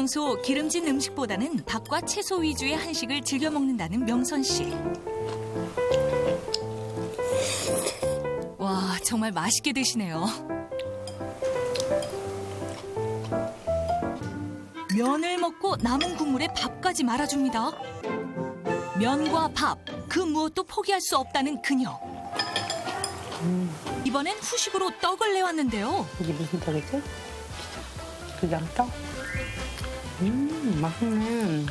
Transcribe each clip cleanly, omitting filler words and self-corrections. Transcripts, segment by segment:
평소 기름진 음식보다는 밥과 채소 위주의 한식을 즐겨 먹는다는 명선 씨. 와, 정말 맛있게 드시네요. 면을 먹고 남은 국물에 밥까지 말아줍니다. 면과 밥, 그 무엇도 포기할 수 없다는 그녀. 이번엔 후식으로 떡을 내왔는데요. 이게 무슨 떡이지? 그 양떡? 맛있네.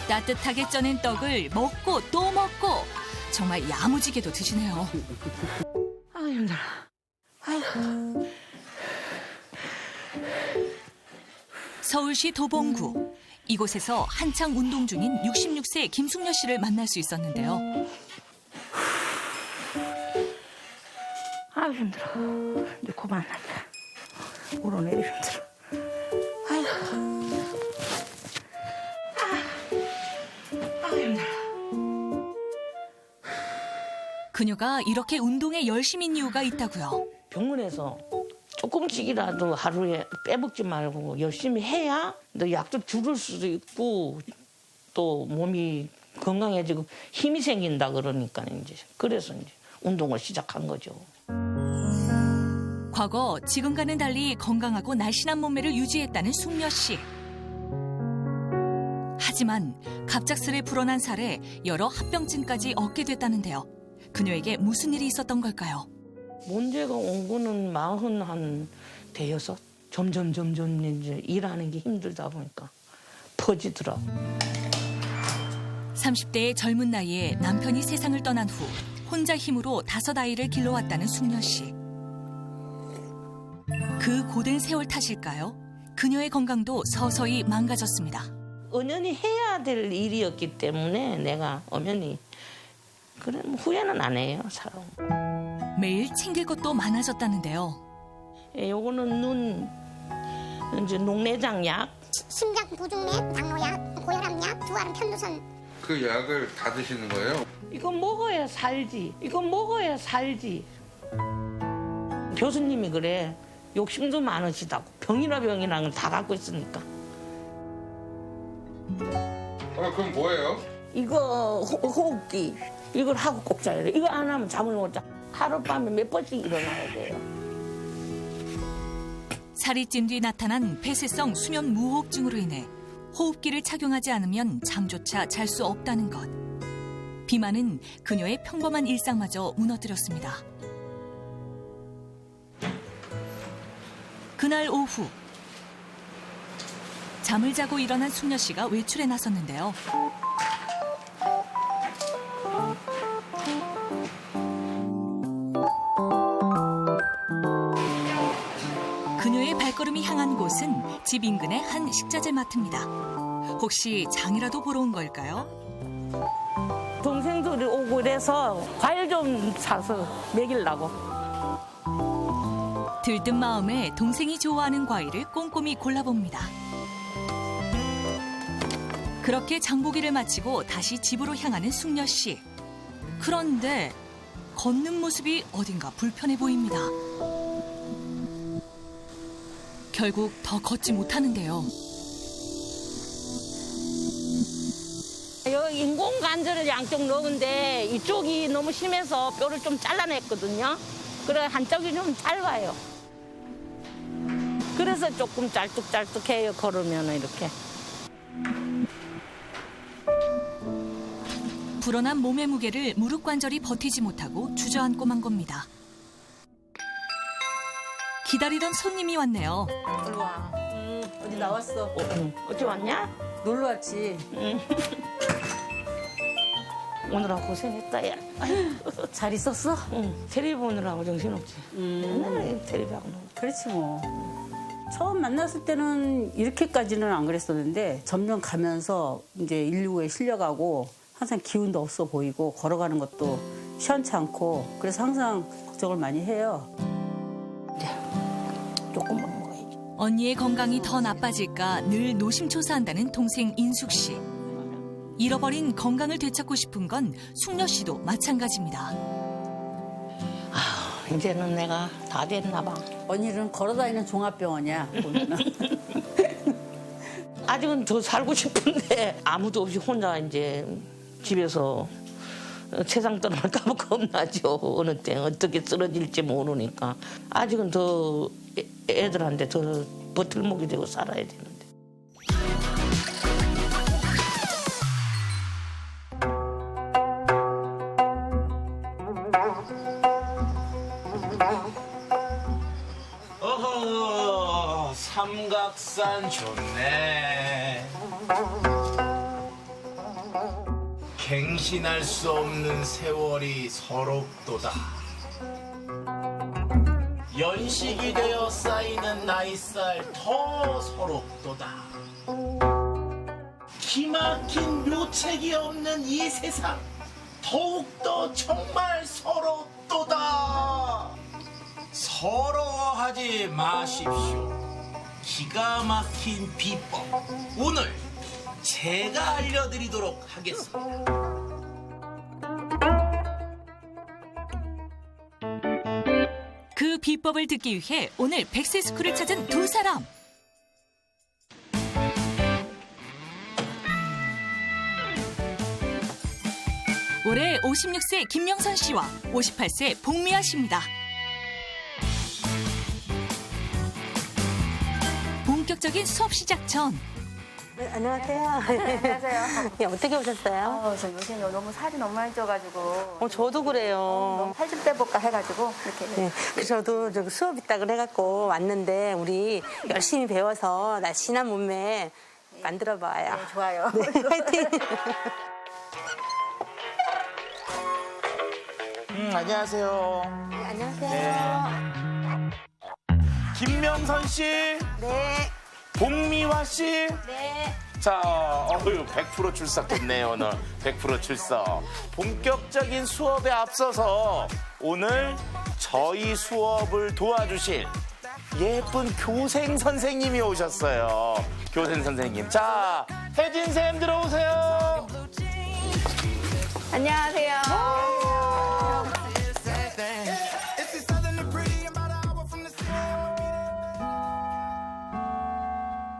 따뜻하게 쪄낸 떡을 먹고 또 먹고 정말 야무지게도 드시네요. 아, 힘들어. 아이고. 서울시 도봉구. 이곳에서 한창 운동 중인 66세 김숙녀 씨를 만날 수 있었는데요. 아, 힘들어. 이제 그만하자. 오르내리 힘들어. 아이고. 아, 힘들어. 그녀가 이렇게 운동에 열심인 이유가 있다고요. 병원에서 조금씩이라도 하루에 빼먹지 말고 열심히 해야 너 약도 줄을 수도 있고 또 몸이 건강해지고 힘이 생긴다 그러니까 이제 그래서 이제 운동을 시작한 거죠. 과거 지금과는 달리 건강하고 날씬한 몸매를 유지했다는 숙녀 씨. 하지만 갑작스레 불어난 살에 여러 합병증까지 얻게 됐다는데요. 그녀에게 무슨 일이 있었던 걸까요? 문제가 온 거는 41, 대여섯. 점점 이제 일하는 게 힘들다 보니까 퍼지더라고. 30대의 젊은 나이에 남편이 세상을 떠난 후 혼자 힘으로 5아이를 길러왔다는 숙녀 씨. 그 고된 세월 탓일까요? 그녀의 건강도 서서히 망가졌습니다. 은연히 해야 될 일이었기 때문에 내가 엄연히 그래 뭐 후회는 안 해요, 사람. 매일 챙길 것도 많아졌다는데요. 예, 요거는 이제 녹내장약. 심장 보증맥, 당뇨약, 고혈압약, 두알은 편도선. 그 약을 다 드시는 거예요? 이거 먹어야 살지. 이거 먹어야 살지. 교수님이 그래. 욕심도 많으시다고. 병이나 병이랑 다 갖고 있으니까. 그럼 뭐예요? 이거 호흡기. 이걸 하고 꼭 자야 돼. 이거 안 하면 잠을 못 자. 하룻밤에 몇 번씩 일어나야 돼요. 살이 찐 뒤 나타난 폐쇄성 수면 무호흡증으로 인해 호흡기를 착용하지 않으면 잠조차 잘 수 없다는 것. 비만은 그녀의 평범한 일상마저 무너뜨렸습니다. 그날 오후 잠을 자고 일어난 숙녀 씨가 외출에 나섰는데요. 그녀의 발걸음이 향한 곳은 집 인근의 한 식자재 마트입니다. 혹시 장이라도 보러 온 걸까요? 동생들이 오고 이래서 과일 좀 사서 먹이려고. 들뜬 마음에 동생이 좋아하는 과일을 꼼꼼히 골라봅니다. 그렇게 장보기를 마치고 다시 집으로 향하는 숙녀 씨. 그런데 걷는 모습이 어딘가 불편해 보입니다. 결국 더 걷지 못하는데요. 여기 인공관절을 양쪽 넣은데 이쪽이 너무 심해서 뼈를 좀 잘라냈거든요. 그래 한쪽이 좀 짧아요. 그래서 조금 짤뚝짤뚝해요. 걸으면 이렇게. 불어난 몸의 무게를 무릎 관절이 버티지 못하고 주저앉고 만 겁니다. 기다리던 손님이 왔네요. 이리 와. 어디 나왔어? 어디 왔냐? 놀러 왔지. 오늘하고 고생했다, 야. 잘 있었어? 응, 테레비 보느라고 정신없지. 맨날 테레비하고 놀고. 그렇지 뭐. 처음 만났을 때는 이렇게까지는 안 그랬었는데 점점 가면서 이제 119에 실려가고 항상 기운도 없어 보이고 걸어가는 것도 시원찮고 그래서 항상 걱정을 많이 해요. 조금만 먹어야지. 언니의 건강이 더 나빠질까 늘 노심초사한다는 동생 인숙 씨. 잃어버린 건강을 되찾고 싶은 건 숙녀 씨도 마찬가지입니다. 이제는 내가 다 됐나 봐. 언니는 걸어다니는 종합병원이야. 보면은. 아직은 더 살고 싶은데 아무도 없이 혼자 이제 집에서 세상 떠날까 봐 겁나죠. 어느 때 어떻게 쓰러질지 모르니까. 아직은 더 애들한테 더 버틀목이 되고 살아야 되는데. 어허, 삼각산 좋네. 갱신할 수 없는 세월이 서럽도다. 연식이 되어 쌓이는 나이살 더 서럽도다. 기막힌 묘책이 없는 이 세상 더욱더 정말 서럽도다. 서러워하지 마십시오. 기가 막힌 비법 오늘 제가 알려드리도록 하겠습니다. 그 비법을 듣기 위해 오늘 백세스쿨을 찾은 두 사람. 올해 56세 김명선 씨와 58세 복미아 씨입니다. 본격적인 수업 시작 전 안녕하세요. 안녕하세요. 예, 어떻게 오셨어요? 저 요새 너무 살이 너무 많이 쪄가지고 저도 그래요. 너무 살 좀 빼볼까 해가지고 이렇게. 네, 그래서 저도 저기 수업 있다고 해갖고 왔는데 우리 열심히 배워서 날씬한 몸매 만들어봐요. 네, 좋아요. 네, 화이팅! 안녕하세요. 네, 안녕하세요. 김명선 씨, 네, 복미화 씨. 네. 자, 100% 출석했네요, 오늘. 100% 출석. 본격적인 수업에 앞서서 오늘 저희 수업을 도와주실 예쁜 교생 선생님이 오셨어요. 교생 선생님. 자, 혜진쌤 들어오세요. 안녕하세요.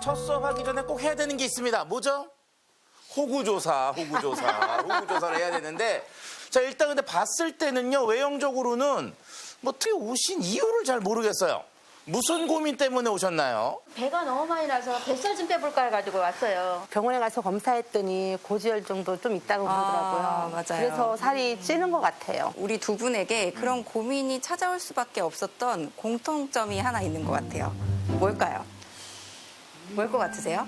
첫 수업하기 전에 꼭 해야 되는 게 있습니다. 뭐죠? 호구조사를 해야 되는데, 자, 일단 근데 봤을 때는요, 외형적으로는 뭐 어떻게 오신 이유를 잘 모르겠어요. 무슨 고민 때문에 오셨나요? 배가 너무 많이 나서 뱃살 좀 빼볼까 해가지고 왔어요. 병원에 가서 검사했더니 고지혈증도 좀 있다고 그러더라고요. 맞아요. 그래서 살이 찌는 것 같아요. 우리 두 분에게 그런 고민이 찾아올 수밖에 없었던 공통점이 하나 있는 것 같아요. 뭘까요? 뭘 것 같으세요?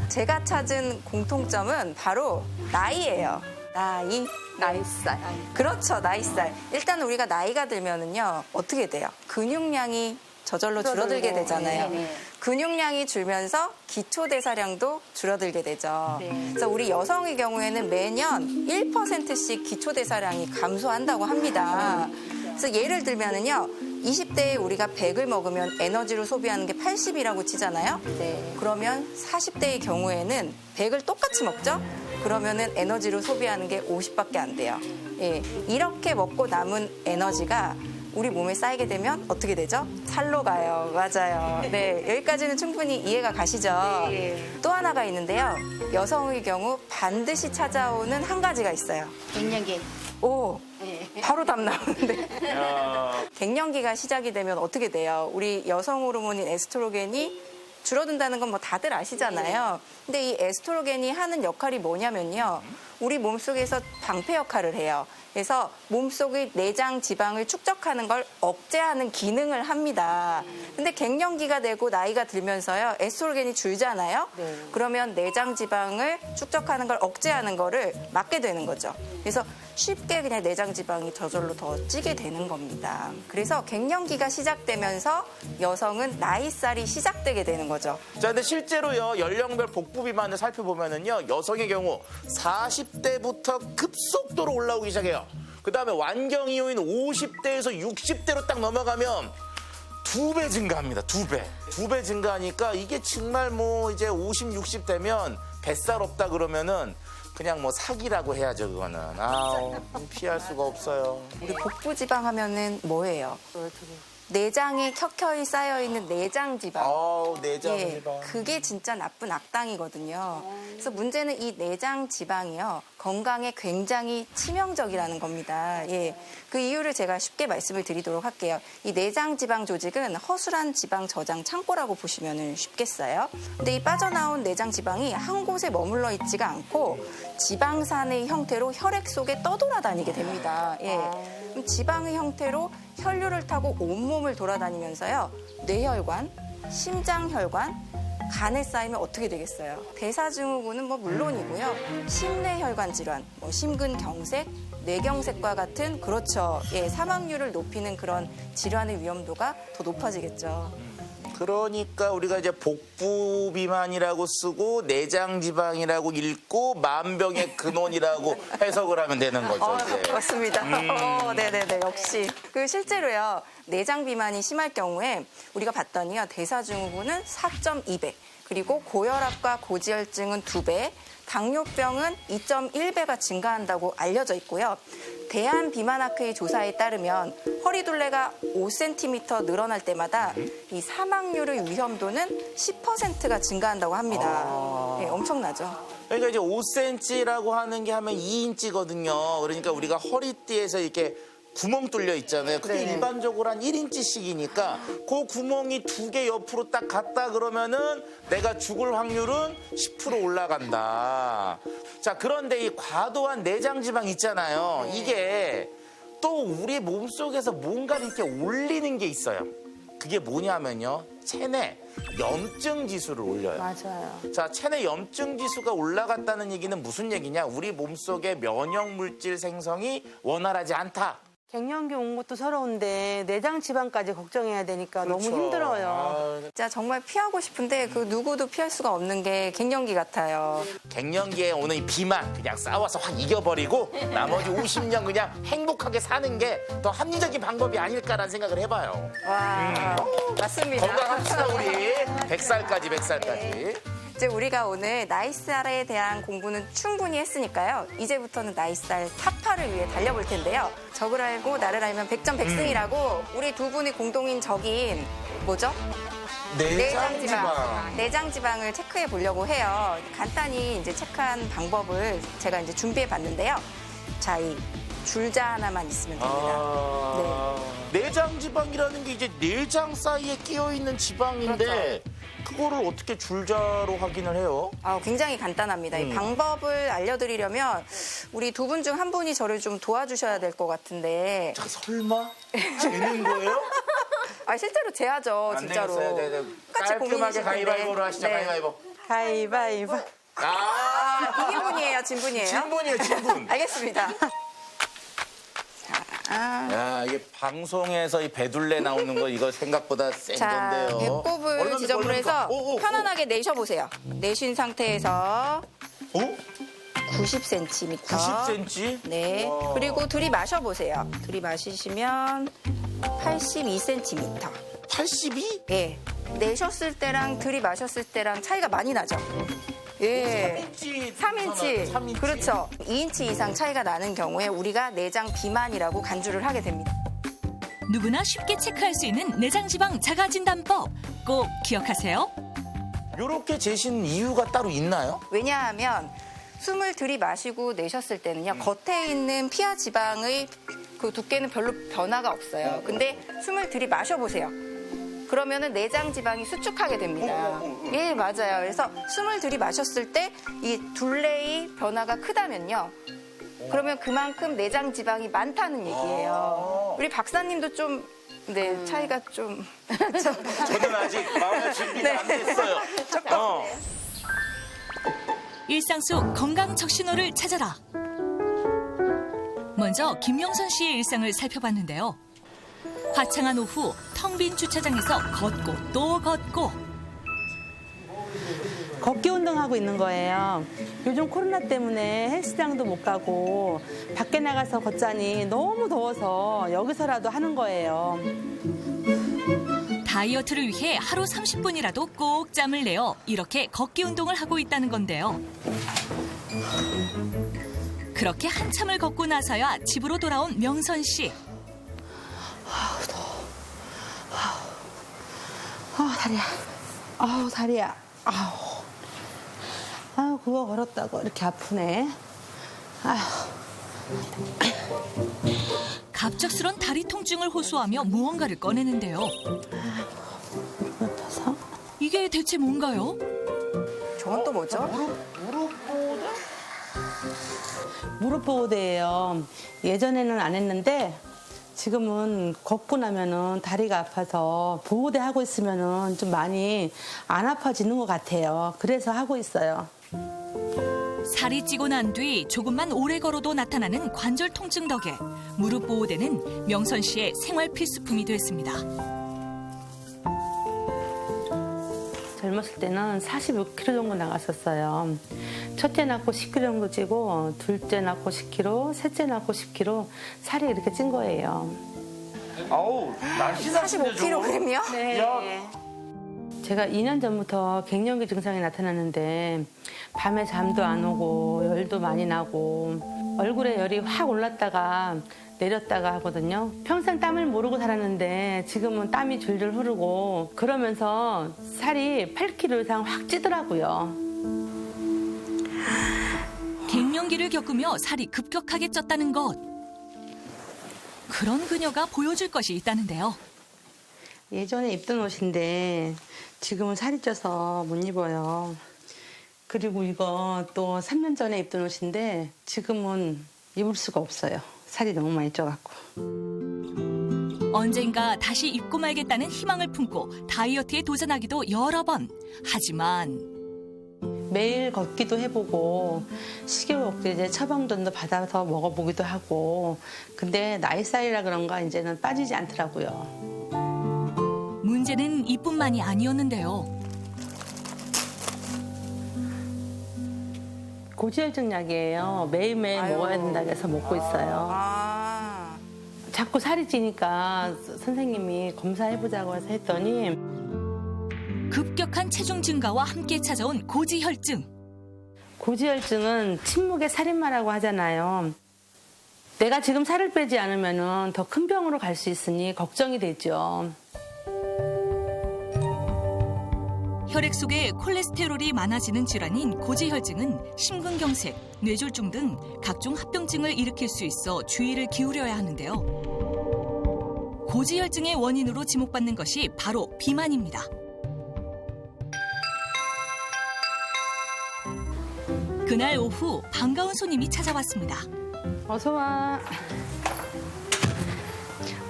제가 찾은 공통점은 바로 나이예요. 나이살. 그렇죠, 나이살. 일단 우리가 나이가 들면은요, 어떻게 돼요? 근육량이 저절로 줄어들게 되잖아요. 네네. 근육량이 줄면서 기초대사량도 줄어들게 되죠. 네. 그래서 우리 여성의 경우에는 매년 1%씩 기초대사량이 감소한다고 합니다. 그래서 예를 들면은요, 20대에 우리가 100을 먹으면 에너지로 소비하는 게 80이라고 치잖아요. 네. 그러면 40대의 경우에는 100을 똑같이 먹죠? 그러면은 에너지로 소비하는 게 50밖에 안 돼요. 예, 이렇게 먹고 남은 에너지가 우리 몸에 쌓이게 되면 어떻게 되죠? 살로 가요. 맞아요. 네, 여기까지는 충분히 이해가 가시죠? 네. 또 하나가 있는데요. 여성의 경우 반드시 찾아오는 한 가지가 있어요. 갱년기. 오, 네. 바로 답 나오는데. 갱년기가 시작이 되면 어떻게 돼요? 우리 여성 호르몬인 에스트로겐이 줄어든다는 건 뭐 다들 아시잖아요. 근데 이 에스트로겐이 하는 역할이 뭐냐면요. 우리 몸속에서 방패 역할을 해요. 그래서 몸속의 내장 지방을 축적하는 걸 억제하는 기능을 합니다. 근데 갱년기가 되고 나이가 들면서요. 에스트로겐이 줄잖아요. 그러면 내장 지방을 축적하는 걸 억제하는 거를 막게 되는 거죠. 그래서 쉽게 그냥 내장 지방이 저절로 더 찌게 되는 겁니다. 그래서 갱년기가 시작되면서 여성은 나이살이 시작되게 되는 거죠. 자, 근데 실제로요, 연령별 복부 비만을 살펴보면은요, 여성의 경우 40대부터 급속도로 올라오기 시작해요. 그 다음에 완경 이후인 50대에서 60대로 딱 넘어가면 2배 증가합니다. 2배. 2배 증가하니까 이게 정말 뭐 이제 50, 60 되면 뱃살 없다 그러면은 그냥 뭐 사기라고 해야죠, 그거는. 아우, 피할 수가 없어요. 우리 복부 지방 하면은 뭐예요? 내장에 켜켜이 쌓여 있는 내장 지방. 내장 지방. 그게 진짜 나쁜 악당이거든요. 그래서 문제는 이 내장 지방이요. 건강에 굉장히 치명적이라는 겁니다. 예. 그 이유를 제가 쉽게 말씀을 드리도록 할게요. 이 내장 지방 조직은 허술한 지방 저장 창고라고 보시면 쉽겠어요. 근데 이 빠져나온 내장 지방이 한 곳에 머물러 있지가 않고 지방산의 형태로 혈액 속에 떠돌아다니게 됩니다. 예. 그럼 지방의 형태로 혈류를 타고 온몸을 돌아다니면서요. 뇌혈관, 심장혈관, 간에 쌓이면 어떻게 되겠어요? 대사증후군은 뭐 물론이고요. 심뇌혈관 질환, 뭐 심근경색, 뇌경색과 같은 그렇죠. 예, 사망률을 높이는 그런 질환의 위험도가 더 높아지겠죠. 그러니까 우리가 이제 복부 비만이라고 쓰고 내장 지방이라고 읽고 만병의 근원이라고 해석을 하면 되는 거죠. 이제. 맞습니다. 네네네, 역시. 그 실제로요, 내장 비만이 심할 경우에 우리가 봤더니요, 대사증후군은 4.2배, 그리고 고혈압과 고지혈증은 2배, 당뇨병은 2.1배가 증가한다고 알려져 있고요. 대한비만학회의 조사에 따르면 허리둘레가 5cm 늘어날 때마다 이 사망률의 위험도는 10%가 증가한다고 합니다. 네, 엄청나죠. 그러니까 이제 5cm라고 하는 게 하면 2인치거든요. 그러니까 우리가 허리띠에서 이렇게 구멍 뚫려 있잖아요. 그게 네. 일반적으로 한 1인치씩이니까 그 구멍이 2개 옆으로 딱 갔다 그러면은 내가 죽을 확률은 10% 올라간다. 자, 그런데 이 과도한 내장 지방 있잖아요. 네. 이게 또 우리 몸속에서 뭔가를 이렇게 올리는 게 있어요. 그게 뭐냐면요. 체내 염증 지수를 올려요. 맞아요. 자, 체내 염증 지수가 올라갔다는 얘기는 무슨 얘기냐? 우리 몸속의 면역 물질 생성이 원활하지 않다. 갱년기 온 것도 서러운데 내장 지방까지 걱정해야 되니까 너무 힘들어요. 진짜 정말 피하고 싶은데 그 누구도 피할 수가 없는 게 갱년기 같아요. 갱년기에 오는 이 비만 그냥 싸워서 확 이겨버리고 나머지 50년 그냥 행복하게 사는 게 더 합리적인 방법이 아닐까라는 생각을 해봐요. 와, 맞습니다. 건강합시다 우리. 100살까지. 이제 우리가 오늘 나이살에 대한 공부는 충분히 했으니까요. 이제부터는 나이살 타파를 위해 달려볼 텐데요. 적을 알고 나를 알면 백전백승이라고 우리 두 분의 공동인 적인 뭐죠? 내장 지방. 내장 지방을 체크해 보려고 해요. 간단히 이제 체크한 방법을 제가 이제 준비해 봤는데요. 자, 이 줄자 하나만 있으면 됩니다. 내장 지방이라는 게 이제 내장 사이에 끼어 있는 지방인데 그렇죠. 그거를 어떻게 줄자로 확인을 해요? 굉장히 간단합니다. 이 방법을 알려드리려면 우리 두 분 중 한 분이 저를 좀 도와주셔야 될 것 같은데. 설마? 재는 거예요? 실제로 재야죠, 안 진짜로. 되겠어요. 네. 똑같이 깔끔하게 고민이실 텐데. 가위바위보로 하시죠. 네. 가위바위보. 가위바위보. 이긴 분이에요, 진 분이에요? 진분이에요, 진분. 알겠습니다. 야, 이게 방송에서 이 배둘레 나오는 거 이거 생각보다 센 자, 건데요. 배꼽을 지점으로 해서 편안하게 내쉬어보세요. 내쉰 상태에서 90cm. 90cm? 네. 와. 그리고 들이마셔보세요. 들이마시시면 82cm. 82? 예. 내셨을 때랑 들이마셨을 때랑 차이가 많이 나죠. 예. 3인치. 그렇죠. 2인치 이상 차이가 나는 경우에 우리가 내장 비만이라고 간주를 하게 됩니다. 누구나 쉽게 체크할 수 있는 내장지방 자가진단법 꼭 기억하세요. 이렇게 재신 이유가 따로 있나요? 왜냐하면 숨을 들이마시고 내셨을 때는요, 겉에 있는 피하 지방의 그 두께는 별로 변화가 없어요. 근데 숨을 들이마셔보세요. 그러면은 내장 지방이 수축하게 됩니다. 예, 맞아요. 그래서 숨을 들이마셨을 때 이 둘레의 변화가 크다면요. 그러면 그만큼 내장 지방이 많다는 얘기예요. 우리 박사님도 좀, 네, 차이가 좀. 저는 아직 마음의 준비가 안 됐어요. 일상 속 건강 적신호를 찾아라. 먼저 김명선 씨의 일상을 살펴봤는데요. 화창한 오후 텅 빈 주차장에서 걷고 또 걷고 걷기 운동하고 있는 거예요. 요즘 코로나 때문에 헬스장도 못 가고 밖에 나가서 걷자니 너무 더워서 여기서라도 하는 거예요. 다이어트를 위해 하루 30분이라도 꼭 짬을 내어 이렇게 걷기 운동을 하고 있다는 건데요. 그렇게 한참을 걷고 나서야 집으로 돌아온 명선 씨. 다리야. 다리야. 그거 걸었다고 이렇게 아프네. 갑작스런 다리 통증을 호소하며 무언가를 꺼내는데요. 아파서? 이게 대체 뭔가요? 저건 또 뭐죠? 무릎 보호대예요. 예전에는 안 했는데 지금은 걷고 나면은 다리가 아파서 보호대 하고 있으면은 좀 많이 안 아파지는 것 같아요. 그래서 하고 있어요. 살이 찌고 난 뒤 조금만 오래 걸어도 나타나는 관절 통증 덕에 무릎 보호대는 명선 씨의 생활 필수품이 됐습니다. 젊었을 때는 45kg 정도 나갔었어요. 첫째 낳고 10kg 정도 찌고 둘째 낳고 10kg, 셋째 낳고 10kg 살이 이렇게 찐 거예요. 아우, 날씬하신데 45kg이요? 네. 제가 2년 전부터 갱년기 증상이 나타났는데 밤에 잠도 안 오고 열도 많이 나고 얼굴에 열이 확 올랐다가 내렸다가 하거든요. 평생 땀을 모르고 살았는데 지금은 땀이 줄줄 흐르고 그러면서 살이 8kg 이상 확 찌더라고요. 갱년기를 겪으며 살이 급격하게 쪘다는 것. 그런 그녀가 보여줄 것이 있다는데요. 예전에 입던 옷인데 지금은 살이 쪄서 못 입어요. 그리고 이거 또 3년 전에 입던 옷인데 지금은 입을 수가 없어요. 살이 너무 많이 쪄갖고. 언젠가 다시 입고 말겠다는 희망을 품고 다이어트에 도전하기도 여러 번. 하지만 매일 걷기도 해보고 식이요법제 처방전도 받아서 먹어보기도 하고 근데 나이 살이라 그런가 이제는 빠지지 않더라고요. 문제는 이뿐만이 아니었는데요. 고지혈증 약이에요. 매일매일 먹어야 된다고 해서 먹고 있어요. 자꾸 살이 찌니까 선생님이 검사해보자고 해서 했더니 급격한 체중 증가와 함께 찾아온 고지혈증. 고지혈증은 침묵의 살인마라고 하잖아요. 내가 지금 살을 빼지 않으면 더 큰 병으로 갈 수 있으니 걱정이 되죠. 혈액 속에 콜레스테롤이 많아지는 질환인 고지혈증은 심근경색, 뇌졸중 등 각종 합병증을 일으킬 수 있어 주의를 기울여야 하는데요. 고지혈증의 원인으로 지목받는 것이 바로 비만입니다. 그날 오후 반가운 손님이 찾아왔습니다. 어서 와.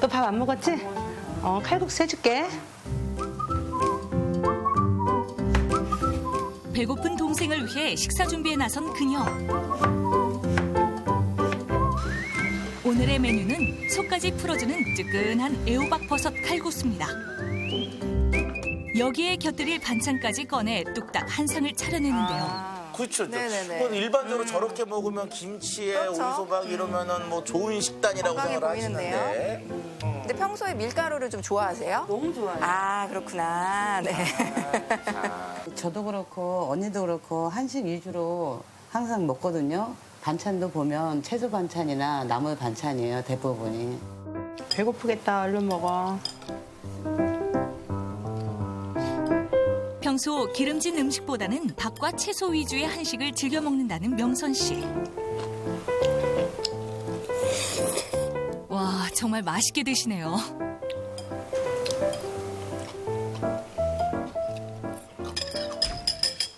너 밥 안 먹었지? 칼국수 해줄게. 배고픈 동생을 위해 식사 준비에 나선 그녀. 오늘의 메뉴는 속까지 풀어주는 뜨끈한 애호박버섯 칼국수입니다. 여기에 곁들일 반찬까지 꺼내 뚝딱 한 상을 차려내는데요. 그렇죠. 네네네. 뭐 일반적으로 저렇게 먹으면 김치에 그렇죠. 온소박 이러면은 뭐 좋은 식단이라고 건강해 생각을 보이는데요. 하시는데. 근데 평소에 밀가루를 좀 좋아하세요? 너무 좋아요. 그렇구나. 네. 저도 그렇고 언니도 그렇고 한식 위주로 항상 먹거든요. 반찬도 보면 채소 반찬이나 나물 반찬이에요, 대부분이. 배고프겠다. 얼른 먹어. 평소 기름진 음식보다는 밥과 채소 위주의 한식을 즐겨 먹는다는 명선 씨. 와, 정말 맛있게 드시네요.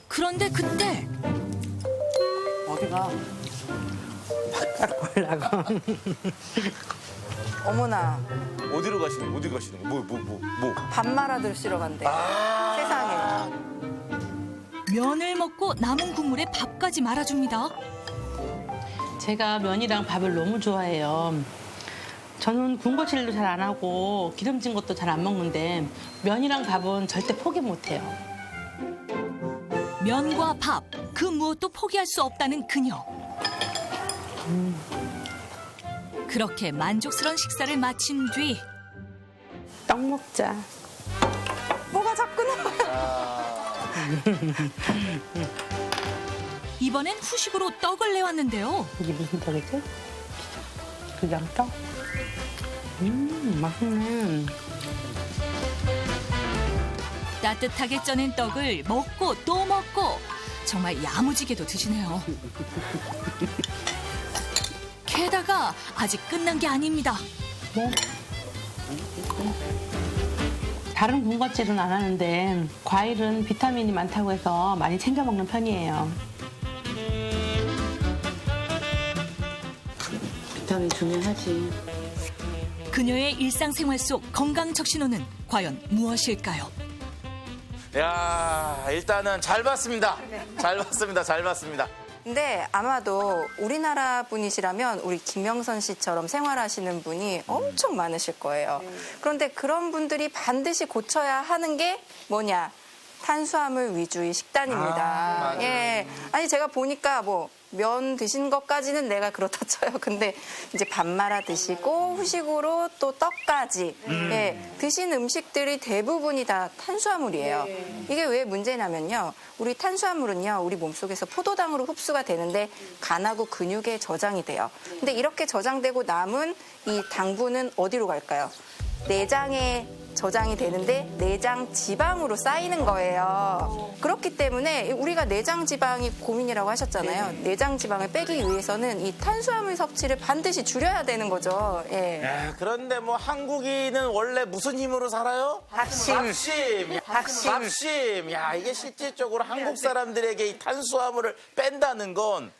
그런데 그때 어디가? 먹으려고. 어머나, 어디 가시는 거예요? 뭐. 밥 말아 드시러 간대. 세상에. 면을 먹고 남은 국물에 밥까지 말아줍니다. 제가 면이랑 밥을 너무 좋아해요. 저는 군것질도 잘 안 하고 기름진 것도 잘 안 먹는데 면이랑 밥은 절대 포기 못해요. 면과 밥, 그 무엇도 포기할 수 없다는 그녀. 그렇게 만족스러운 식사를 마친 뒤 떡 먹자. 뭐가 자꾸 나와. 이번엔 후식으로 떡을 내왔는데요. 이게 무슨 떡이지? 그 양떡? 맛있네. 따뜻하게 쪄낸 떡을 먹고 또 먹고 정말 야무지게도 드시네요. 게다가 아직 끝난 게 아닙니다. 다른 군것질은 안 하는데 과일은 비타민이 많다고 해서 많이 챙겨 먹는 편이에요. 비타민 중요하지. 그녀의 일상생활 속 건강적신호는 과연 무엇일까요? 야, 일단은 잘 봤습니다. 잘 봤습니다. 잘 봤습니다. 근데 아마도 우리나라 분이시라면 우리 김명선 씨처럼 생활하시는 분이 엄청 많으실 거예요. 그런데 그런 분들이 반드시 고쳐야 하는 게 뭐냐? 탄수화물 위주의 식단입니다. 예. 아니 제가 보니까 뭐 면 드신 것까지는 내가 그렇다 쳐요. 근데 이제 밥 말아 드시고 후식으로 또 떡까지 예, 드신 음식들이 대부분이 다 탄수화물이에요. 이게 왜 문제냐면요. 우리 탄수화물은요. 우리 몸속에서 포도당으로 흡수가 되는데 간하고 근육에 저장이 돼요. 근데 이렇게 저장되고 남은 이 당분은 어디로 갈까요? 내장에 저장이 되는데 내장 지방으로 쌓이는 거예요. 그렇기 때문에 우리가 내장 지방이 고민이라고 하셨잖아요. 내장 지방을 빼기 위해서는 이 탄수화물 섭취를 반드시 줄여야 되는 거죠. 예. 야, 그런데 뭐 한국인은 원래 무슨 힘으로 살아요? 학심. 밥심. 야, 이게 실질적으로 한국 사람들에게 이 탄수화물을 뺀다는 건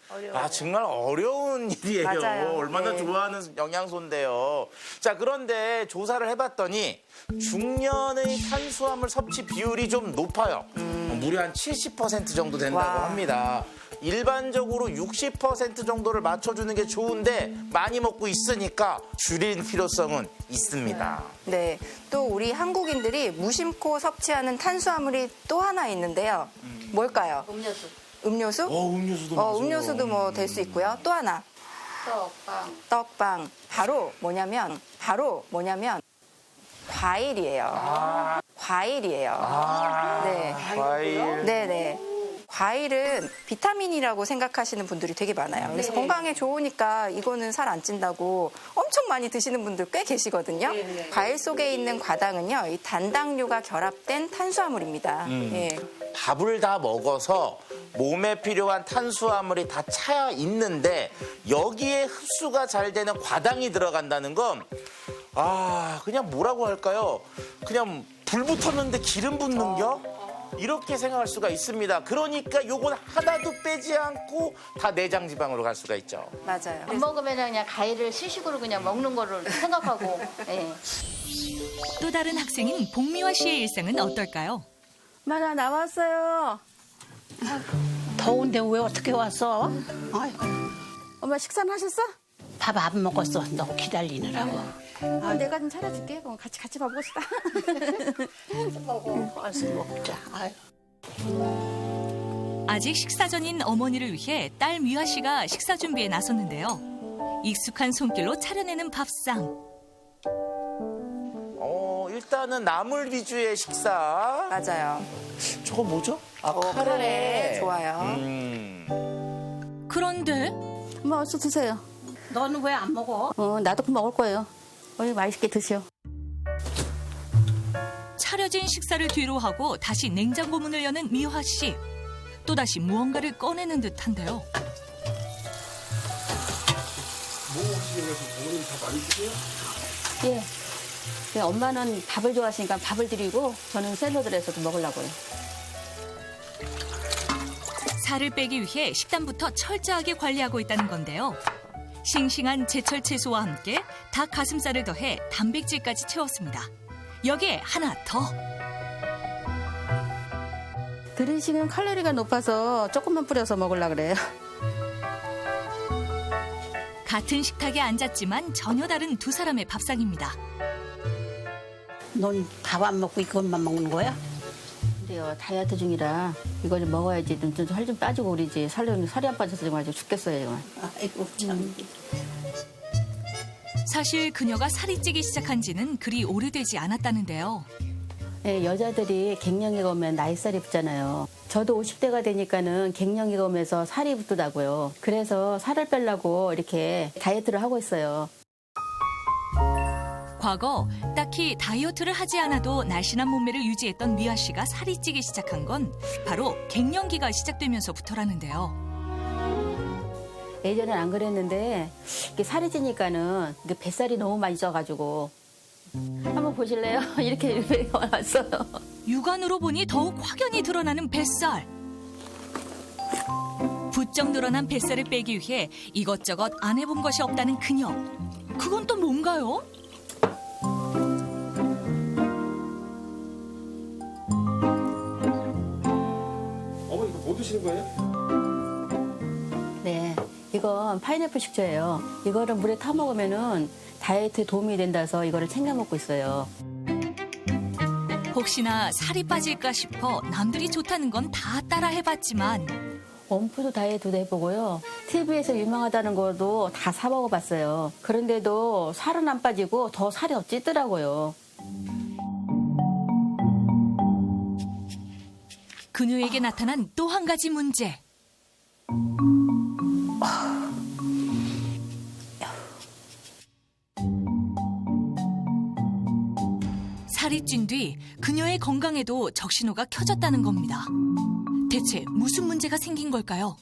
정말 어려운 일이에요. 맞아요. 얼마나 네. 좋아하는 영양소인데요. 자, 그런데 조사를 해봤더니 중년의 탄수화물 섭취 비율이 좀 높아요. 무려 한 70% 정도 된다고 합니다. 일반적으로 60% 정도를 맞춰주는 게 좋은데 많이 먹고 있으니까 줄일 필요성은 있습니다. 네. 또 우리 한국인들이 무심코 섭취하는 탄수화물이 또 하나 있는데요. 뭘까요? 음료수. 음료수? 음료수도 맞아요. 음료수도 뭐 될 수 있고요. 또 하나. 떡빵. 바로 뭐냐면 과일이에요. 과일이에요. 네. 과일. 네네. 과일은 비타민이라고 생각하시는 분들이 되게 많아요. 그래서 건강에 좋으니까 이거는 살 안 찐다고 엄청 많이 드시는 분들 꽤 계시거든요. 과일 속에 있는 과당은요, 이 단당류가 결합된 탄수화물입니다. 예. 밥을 다 먹어서 몸에 필요한 탄수화물이 다 차 있는데 여기에 흡수가 잘 되는 과당이 들어간다는 건 그냥 뭐라고 할까요? 그냥 불 붙었는데 기름 붓는 겨? 이렇게 생각할 수가 있습니다. 그러니까 요건 하나도 빼지 않고 다 내장 지방으로 갈 수가 있죠. 맞아요. 안 먹으면 그냥 과일을 시식으로 그냥 먹는 거를 생각하고. 예. 또 다른 학생인 복미화 씨의 일상은 어떨까요? 나 나왔어요. 더운데 왜 어떻게 왔어? 아이고, 엄마 식사는 하셨어? 밥 안 먹었어. 너 기다리느라고. 내가 좀 차려줄게. 그럼 같이 밥 먹읍시다. 와서 먹자. 아유. 아직 식사 전인 어머니를 위해 딸 미화 씨가 식사 준비에 나섰는데요. 익숙한 손길로 차려내는 밥상. 일단은 나물 위주의 식사. 맞아요. 저거 뭐죠? 카레. 좋아요. 그런데 엄마 어서 드세요. 너는 왜 안 먹어? 나도 그 먹을 거예요. 맛있게 드세요. 차려진 식사를 뒤로 하고 다시 냉장고 문을 여는 미화 씨. 또다시 무언가를 꺼내는 듯한데요. 예. 네, 엄마는 밥을 좋아하시니까 밥을 드리고 저는 샐러드를 해서도 먹으려고요. 살을 빼기 위해 식단부터 철저하게 관리하고 있다는 건데요. 싱싱한 제철 채소와 함께 닭 가슴살을 더해 단백질까지 채웠습니다. 여기에 하나 더. 드레싱은 칼로리가 높아서 조금만 뿌려서 먹으려고 그래요. 같은 식탁에 앉았지만 전혀 다른 두 사람의 밥상입니다. 넌 밥 안 먹고 이것만 먹는 거야? 근데요, 다이어트 중이라 이거 좀 먹어야지 살 좀 빠지고 그러지. 살이 안 빠져서 지금 아주 죽겠어요. 정말. 아이고 참. 사실 그녀가 살이 찌기 시작한 지는 그리 오래되지 않았다는데요. 예, 여자들이 갱년기가 오면 나이살이 붙잖아요. 저도 50대가 되니까는 갱년기가 오면서 살이 붙더라고요. 그래서 살을 빼려고 이렇게 다이어트를 하고 있어요. 과거 딱히 다이어트를 하지 않아도 날씬한 몸매를 유지했던 미화 씨가 살이 찌기 시작한 건 바로 갱년기가 시작되면서부터라는데요. 예전엔 안 그랬는데 이렇게 살이 찌니까는 이게 뱃살이 너무 많이 쪄가지고 한번 보실래요? 이렇게 왔어요. 육안으로 보니 더욱 확연히 드러나는 뱃살. 부쩍 늘어난 뱃살을 빼기 위해 이것저것 안 해본 것이 없다는 그녀. 그건 또 뭔가요? 어머니 이거 뭐 드시는 거예요? 네, 이건 파인애플 식초예요. 이거를 물에 타 먹으면은 다이어트에 도움이 된다서 이거를 챙겨 먹고 있어요. 혹시나 살이 빠질까 싶어 남들이 좋다는 건 다 따라 해봤지만 원푸드 다이어트도 해보고요. TV에서 유명하다는 것도 다 사 먹어봤어요. 그런데도 살은 안 빠지고 더 살이 더 찌더라고요. 그녀에게 나타난 또 한 가지 문제. 살이 찐 뒤 그녀의 건강에도 적신호가 켜졌다는 겁니다. 대체 무슨 문제가 생긴 걸까요?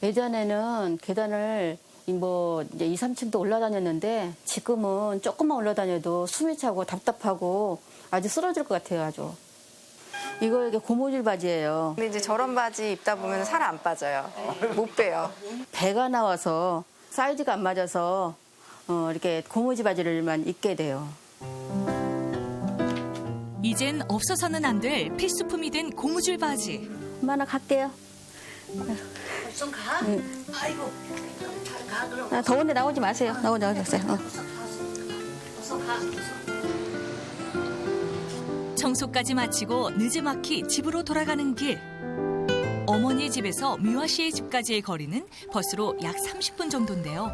예전에는 계단을 이제 2, 3층도 올라다녔는데 지금은 조금만 올라다녀도 숨이 차고 답답하고 아주 쓰러질 것 같아요, 아주. 이거 이게 고무줄 바지예요. 근데 이제 저런 바지 입다 보면 살 안 빠져요. 못 빼요. 배가 나와서 사이즈가 안 맞아서 이렇게 고무줄 바지를만 입게 돼요. 이젠 없어서는 안 될 필수품이 된 고무줄 바지. 엄마 나 갈게요. 벌써 가? 응. 아이고. 가 그럼. 아, 더운데 나오지 마세요. 나오지 마세요. 벌써 가. 청소까지 마치고 느지막이 집으로 돌아가는 길. 어머니의 집에서 미화 씨의 집까지의 거리는 버스로 약 30분 정도인데요.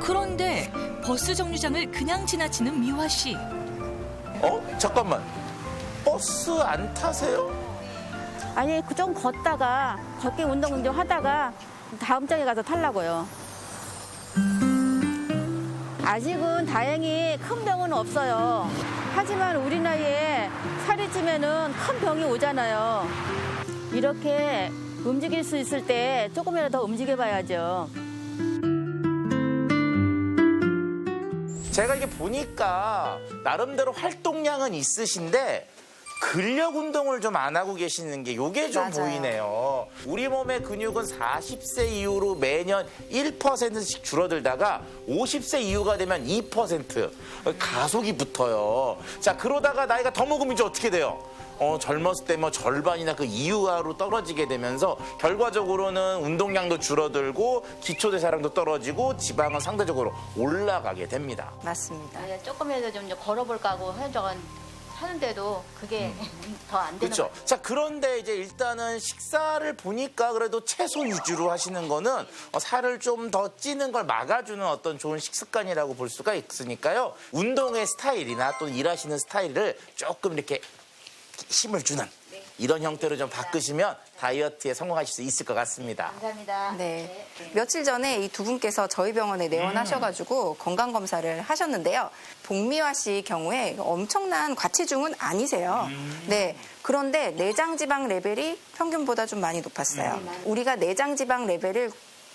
그런데 버스 정류장을 그냥 지나치는 미화 씨. 잠깐만. 버스 안 타세요? 아니 좀 걷다가 걷기 운동 좀 하다가 다음 장에 가서 타려고요. 아직은 다행히 큰 병은 없어요. 하지만 우리 나이에 살이 찌면은 큰 병이 오잖아요. 이렇게 움직일 수 있을 때 조금이라도 더 움직여봐야죠. 제가 이게 보니까 나름대로 활동량은 있으신데 근력 운동을 좀 안 하고 계시는 게 이게 좀 맞아요. 보이네요. 우리 몸의 근육은 40세 이후로 매년 1%씩 줄어들다가 50세 이후가 되면 2% 가속이 붙어요. 자, 그러다가 나이가 더 먹으면 이제 어떻게 돼요? 젊었을 때 뭐 절반이나 그 이후로 떨어지게 되면서 결과적으로는 운동량도 줄어들고 기초대사량도 떨어지고 지방은 상대적으로 올라가게 됩니다. 맞습니다. 조금이라도 좀 걸어볼까 하고 하는데도 그게 더 안 되는 그렇죠. 자, 그런데 이제 일단은 식사를 보니까 그래도 채소 위주로 하시는 거는 살을 좀 더 찌는 걸 막아주는 어떤 좋은 식습관이라고 볼 수가 있으니까요. 운동의 스타일이나 또 일하시는 스타일을 조금 이렇게 힘을 주는 이런 형태로 좀 바꾸시면 다이어트에 성공하실 수 있을 것 같습니다. 감사합니다. 네. 며칠 전에 이 두 분께서 저희 병원에 내원하셔가지고 건강검사를 하셨는데요. 복미화 씨 경우에 엄청난 과체중은 아니세요. 네. 그런데 내장지방 레벨이 평균보다 좀 많이 높았어요. 우리가 내장지방 레벨을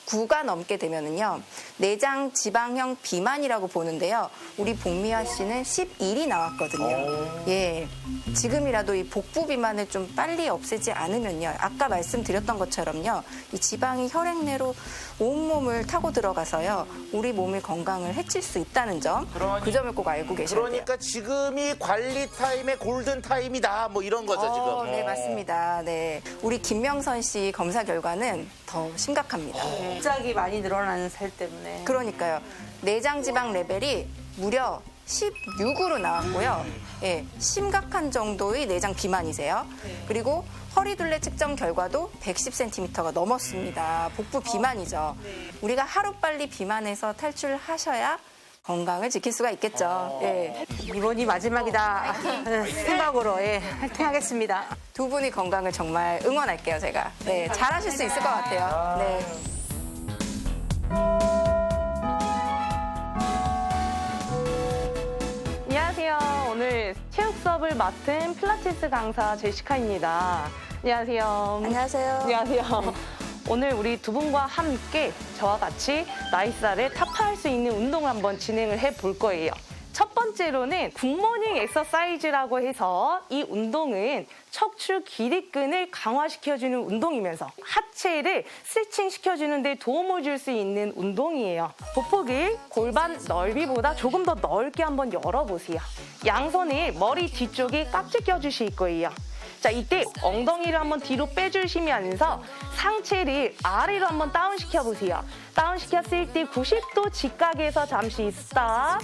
9가 넘게 되면은요, 내장 지방형 비만이라고 보는데요. 우리 복미화 씨는 11이 나왔거든요. 예. 지금이라도 이 복부 비만을 좀 빨리 없애지 않으면요. 아까 말씀드렸던 것처럼요. 이 지방이 혈액 내로 온몸을 타고 들어가서요. 우리 몸의 건강을 해칠 수 있다는 점. 그 점을 꼭 알고 계셔야 돼요. 그러니까 지금이 관리 타임의 골든 타임이다. 뭐 이런 거죠, 지금. 네, 맞습니다. 네. 우리 김명선 씨 검사 결과는 더 심각합니다. 갑자기 많이 늘어나는 살 때문에. 그러니까요. 내장 지방 레벨이 무려 16으로 나왔고요. 예, 심각한 정도의 내장 비만이세요. 그리고 허리둘레 측정 결과도 110cm가 넘었습니다. 복부 비만이죠. 우리가 하루빨리 비만에서 탈출하셔야 건강을 지킬 수가 있겠죠. 예. 이번이 마지막이다 생각으로 화이팅하겠습니다. 두 분이 건강을 정말 응원할게요, 제가. 네, 잘하실 수 있을 것 같아요. 네. 안녕하세요. 오늘 체육 수업을 맡은 필라테스 강사 제시카입니다. 안녕하세요. 안녕하세요. 안녕하세요. 오늘 우리 두 분과 함께 저와 같이 나이살을 타파할 수 있는 운동을 한번 진행을 해볼 거예요. 첫 번째로는 굿모닝 엑서사이즈라고 해서 이 운동은 척추 기립근을 강화시켜주는 운동이면서 하체를 스트레칭 시켜주는 데 도움을 줄 수 있는 운동이에요. 보폭을 골반 넓이보다 조금 더 넓게 한번 열어보세요. 양손을 머리 뒤쪽에 깍지 껴주실 거예요. 자, 이때 엉덩이를 한번 뒤로 빼주시면서 상체를 아래로 한번 다운시켜보세요. 다운시켰을 때 90도 직각에서 잠시 스탑.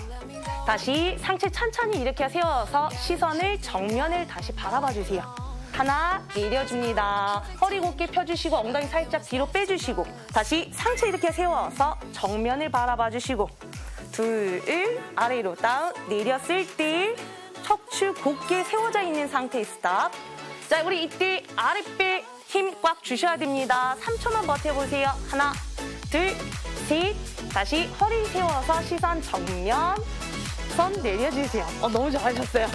다시 상체 천천히 일으켜 세워서 시선을 정면을 다시 바라봐주세요. 하나, 내려줍니다. 허리 곧게 펴주시고 엉덩이 살짝 뒤로 빼주시고 다시 상체 이렇게 세워서 정면을 바라봐주시고 둘, 아래로 다운, 내렸을 때 척추 곧게 세워져 있는 상태 스탑. 자, 우리 이때 아랫배 힘 꽉 주셔야 됩니다. 3초만 버텨보세요. 하나, 둘, 셋. 다시 허리 세워서 시선 정면. 손 내려주세요. 너무 잘하셨어요.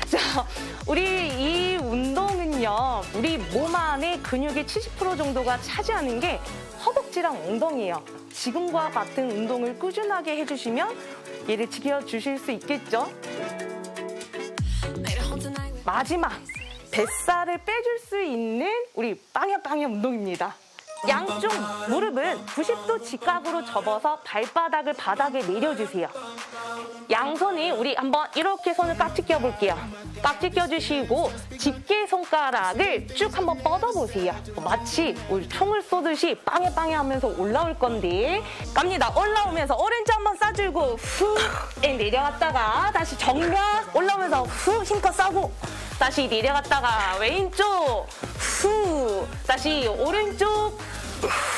자, 우리 이 운동은요, 우리 몸 안에 근육의 70% 정도가 차지하는 게 허벅지랑 엉덩이에요. 지금과 같은 운동을 꾸준하게 해주시면 얘를 지켜주실 수 있겠죠? 마지막, 뱃살을 빼줄 수 있는 우리 빵야빵야 운동입니다. 양쪽 무릎은 90도 직각으로 접어서 발바닥을 바닥에 내려주세요. 양손이 우리 한번 이렇게 손을 깍지 껴볼게요. 깍지 껴주시고 집게 손가락을 쭉 한번 뻗어보세요. 마치 우리 총을 쏘듯이 빵야빵야 하면서 올라올 건데 갑니다. 올라오면서 오른쪽 한번 쏴주고 후 내려갔다가 다시 정면 올라오면서 후 힘껏 쏴고 다시 내려갔다가 왼쪽 후 다시 오른쪽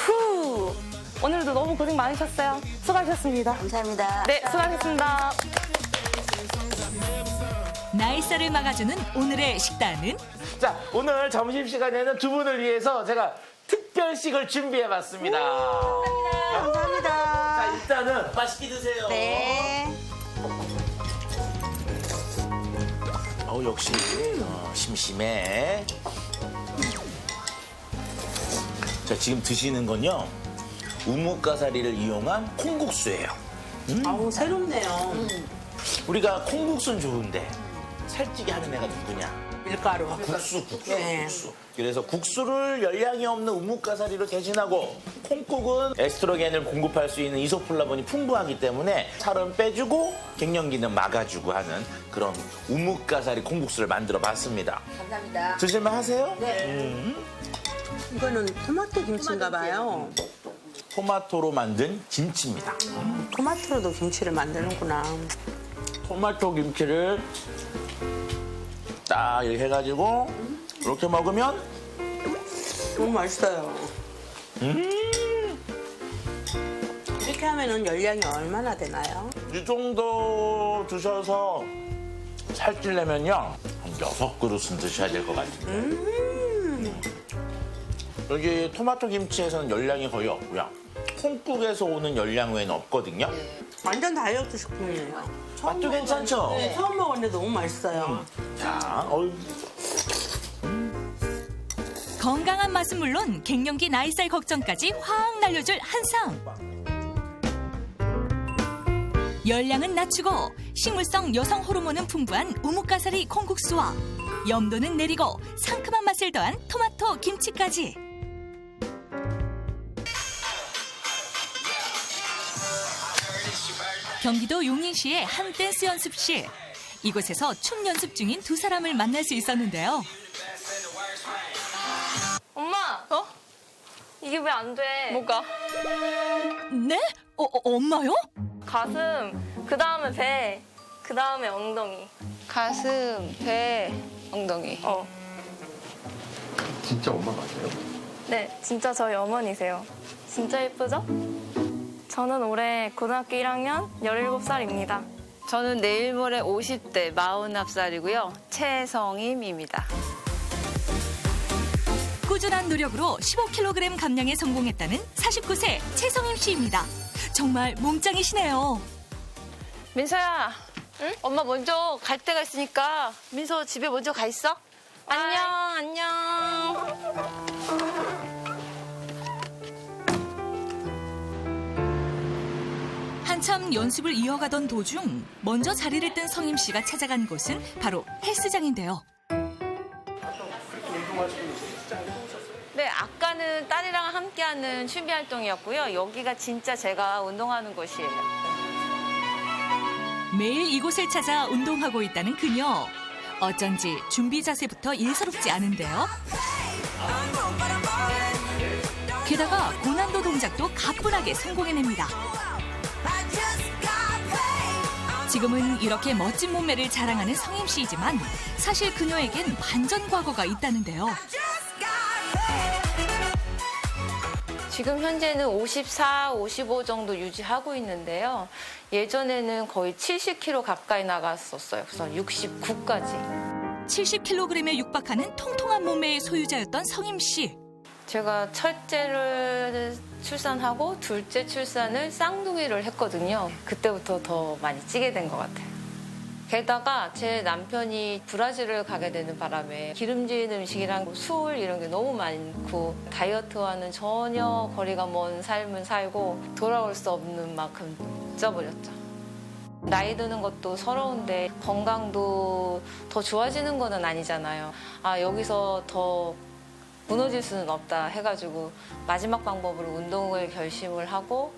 후. 오늘도 너무 고생 많으셨어요. 수고하셨습니다. 감사합니다. 네, 수고하셨습니다. 나이살을 막아주는 오늘의 식단은? 자, 오늘 점심시간에는 두 분을 위해서 제가 특별식을 준비해봤습니다. 감사합니다. 자, 일단은 맛있게 드세요. 네. 역시 심심해. 자, 지금 드시는 건요, 우뭇가사리를 이용한 콩국수예요. 아우, 새롭네요. 우리가 콩국수는 좋은데 살찌게 하는 애가 누구냐? 밀가루. 국수. 네. 그래서 국수를 열량이 없는 우뭇가사리로 대신하고 콩국은 에스트로겐을 공급할 수 있는 이소플라본이 풍부하기 때문에 살은 빼주고 갱년기는 막아주고 하는 그런 우뭇가사리 콩국수를 만들어 봤습니다. 감사합니다. 드실만 하세요? 네. 이거는 토마토 김치인가 봐요. 토마토로 만든 김치입니다. 토마토로도 김치를 만드는구나. 토마토 김치를 딱 이렇게 해가지고 이렇게 먹으면 너무 맛있어요. 이렇게 하면은 열량이 얼마나 되나요? 이 정도 드셔서 살찌려면요, 한 6그릇은 드셔야 될 것 같은데. 여기 토마토 김치에서는 열량이 거의 없고요. 콩국에서 오는 열량 외에는 없거든요. 완전 다이어트 식품이에요. 맛도 괜찮죠? 네, 처음 먹었는데 너무 맛있어요. 자, 건강한 맛은 물론 갱년기 나이살 걱정까지 확 날려줄 한상. 열량은 낮추고 식물성 여성 호르몬은 풍부한 우뭇가사리 콩국수와 염도는 내리고 상큼한 맛을 더한 토마토 김치까지. 경기도 용인시의 한 댄스 연습실. 이곳에서 춤 연습 중인 두 사람을 만날 수 있었는데요. 엄마! 이게 왜 안 돼? 뭐가? 네? 엄마요? 가슴, 그 다음에 배, 그 다음에 엉덩이. 가슴, 배, 엉덩이. 진짜 엄마 맞아요? 네, 진짜 저희 어머니세요. 진짜 예쁘죠? 저는 올해 고등학교 1학년 17살입니다. 저는 내일 모레 50대 49살이고요. 최성임입니다. 꾸준한 노력으로 15kg 감량에 성공했다는 49세 최성임 씨입니다. 정말 몸짱이시네요. 민서야, 응? 엄마 먼저 갈 데가 있으니까 민서 집에 먼저 가 있어. 안녕. 한참 연습을 이어가던 도중 먼저 자리를 뜬 성임 씨가 찾아간 곳은 바로 헬스장인데요. 네, 아까는 딸이랑 함께하는 취미 활동이었고요. 여기가 진짜 제가 운동하는 곳이에요. 매일 이곳을 찾아 운동하고 있다는 그녀. 어쩐지 준비 자세부터 예사롭지 않은데요. 게다가 고난도 동작도 가뿐하게 성공해냅니다. 지금은 이렇게 멋진 몸매를 자랑하는 성임 씨이지만 사실 그녀에겐 반전 과거가 있다는데요. 지금 현재는 54, 55 정도 유지하고 있는데요. 예전에는 거의 70kg 가까이 나갔었어요. 그래서 69까지. 70kg에 육박하는 통통한 몸매의 소유자였던 성임 씨. 제가 첫째를 출산하고 둘째 출산을 쌍둥이를 했거든요. 그때부터 더 많이 찌게 된 것 같아요. 게다가 제 남편이 브라질을 가게 되는 바람에 기름진 음식이랑 술 이런 게 너무 많고 다이어트와는 전혀 거리가 먼 삶을 살고 돌아올 수 없는 만큼 쪄버렸죠. 나이 드는 것도 서러운데 건강도 더 좋아지는 건 아니잖아요. 여기서 더 무너질 수는 없다 해가지고 마지막 방법으로 운동을 결심을 하고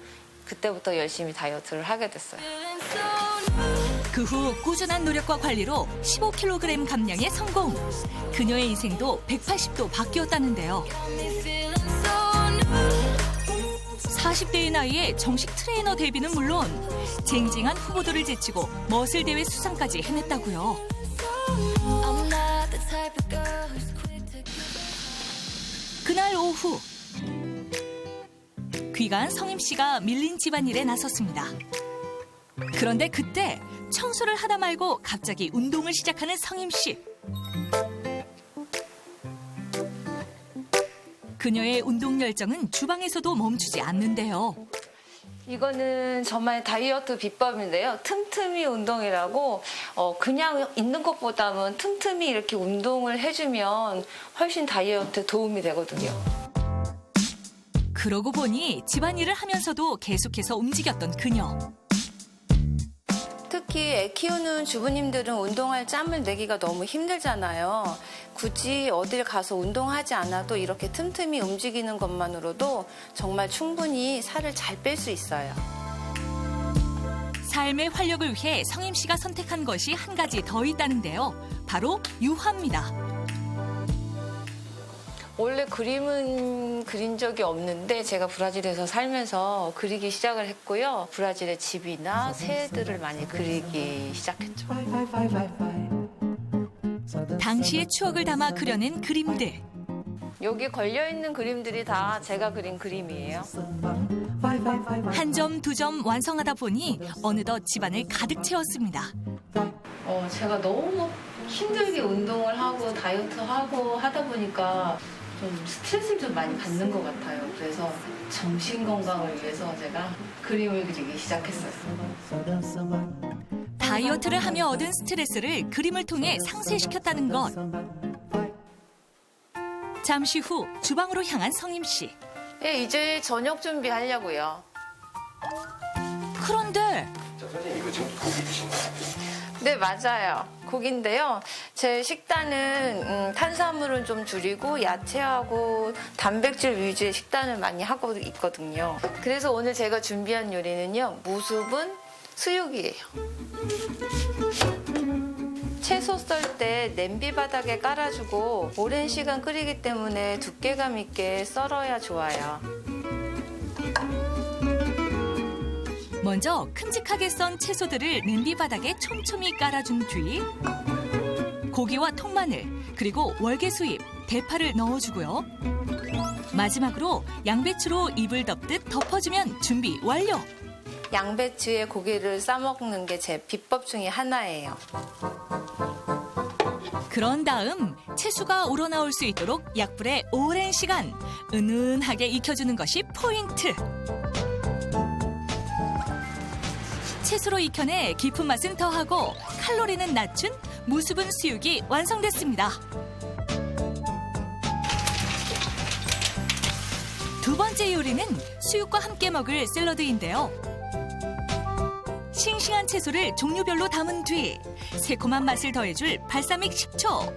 그때부터 열심히 다이어트를 하게 됐어요. 그 후 꾸준한 노력과 관리로 15kg 감량에 성공. 그녀의 인생도 180도 바뀌었다는데요. 40대의 나이에 정식 트레이너 데뷔는 물론 쟁쟁한 후보들을 제치고 머슬 대회 수상까지 해냈다고요. 그날 오후 귀가한 성임 씨가 밀린 집안일에 나섰습니다. 그런데 그때 청소를 하다 말고 갑자기 운동을 시작하는 성임 씨. 그녀의 운동 열정은 주방에서도 멈추지 않는데요. 이거는 저만의 다이어트 비법인데요. 틈틈이 운동이라고 그냥 있는 것보다는 틈틈이 이렇게 운동을 해주면 훨씬 다이어트에 도움이 되거든요. 그러고 보니 집안일을 하면서도 계속해서 움직였던 그녀. 특히 애 키우는 주부님들은 운동할 짬을 내기가 너무 힘들잖아요. 굳이 어딜 가서 운동하지 않아도 이렇게 틈틈이 움직이는 것만으로도 정말 충분히 살을 잘 뺄 수 있어요. 삶의 활력을 위해 성임 씨가 선택한 것이 한 가지 더 있다는데요. 바로 유화입니다. 원래 그림은 그린 적이 없는데 제가 브라질에서 살면서 그리기 시작을 했고요. 브라질의 집이나 새들을 많이 그리기 시작했죠. 당시의 추억을 담아 그려낸 그림들. 여기 걸려있는 그림들이 다 제가 그린 그림이에요. 한 점, 두 점 완성하다 보니 어느덧 집안을 가득 채웠습니다. 제가 너무 힘들게 운동을 하고 다이어트하고 하다 보니까 좀 스트레스를 좀 많이 받는 것 같아요. 그래서 정신 건강을 위해서 제가 그림을 그리기 시작했어요. 다이어트를 하며 얻은 스트레스를 그림을 통해 상쇄시켰다는 것. 잠시 후 주방으로 향한 성임 씨. 네, 이제 저녁 준비하려고요. 그런데 선생님 이거 지금 고기 드신 거예요? 네, 맞아요. 고기인데요. 제 식단은 탄수화물은 좀 줄이고 야채하고 단백질 위주의 식단을 많이 하고 있거든요. 그래서 오늘 제가 준비한 요리는요. 무수분 수육이에요. 채소 썰 때 냄비 바닥에 깔아주고 오랜 시간 끓이기 때문에 두께감 있게 썰어야 좋아요. 먼저 큼직하게 썬 채소들을 냄비 바닥에 촘촘히 깔아준 뒤 고기와 통마늘 그리고 월계수잎, 대파를 넣어주고요. 마지막으로 양배추로 입을 덮듯 덮어주면 준비 완료. 양배추에 고기를 싸먹는 게 제 비법 중에 하나예요. 그런 다음 채소가 우러나올 수 있도록 약불에 오랜 시간 은은하게 익혀주는 것이 포인트. 채소로 익혀내 깊은 맛은 더하고 칼로리는 낮춘 무수분 수육이 완성됐습니다. 두 번째 요리는 수육과 함께 먹을 샐러드인데요. 싱싱한 채소를 종류별로 담은 뒤 새콤한 맛을 더해줄 발사믹 식초,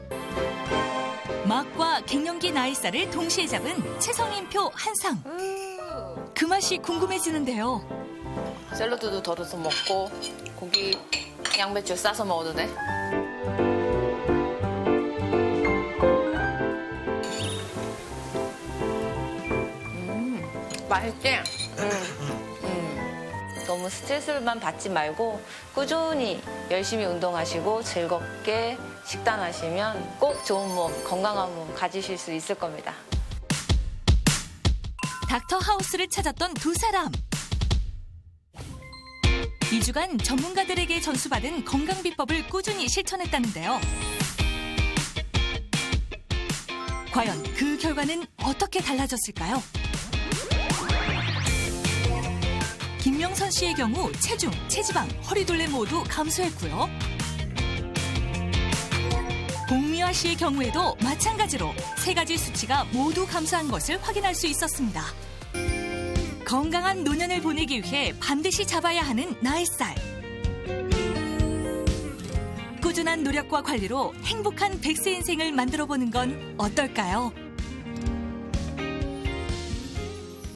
맛과 갱년기 나이살을 동시에 잡은 최성님표 한상. 그 맛이 궁금해지는데요. 샐러드도 덜어서 먹고 고기 양배추 싸서 먹어도 돼? 맛있지? 너무 스트레스만 받지 말고 꾸준히 열심히 운동하시고 즐겁게 식단하시면 꼭 좋은 몸, 건강한 몸 가지실 수 있을 겁니다. 닥터 하우스를 찾았던 두 사람. 2주간 전문가들에게 전수받은 건강 비법을 꾸준히 실천했다는데요. 과연 그 결과는 어떻게 달라졌을까요? 김명선 씨의 경우 체중, 체지방, 허리둘레 모두 감소했고요. 봉미화 씨의 경우에도 마찬가지로 3가지 수치가 모두 감소한 것을 확인할 수 있었습니다. 건강한 노년을 보내기 위해 반드시 잡아야 하는 나이살. 꾸준한 노력과 관리로 행복한 100세 인생을 만들어보는 건 어떨까요?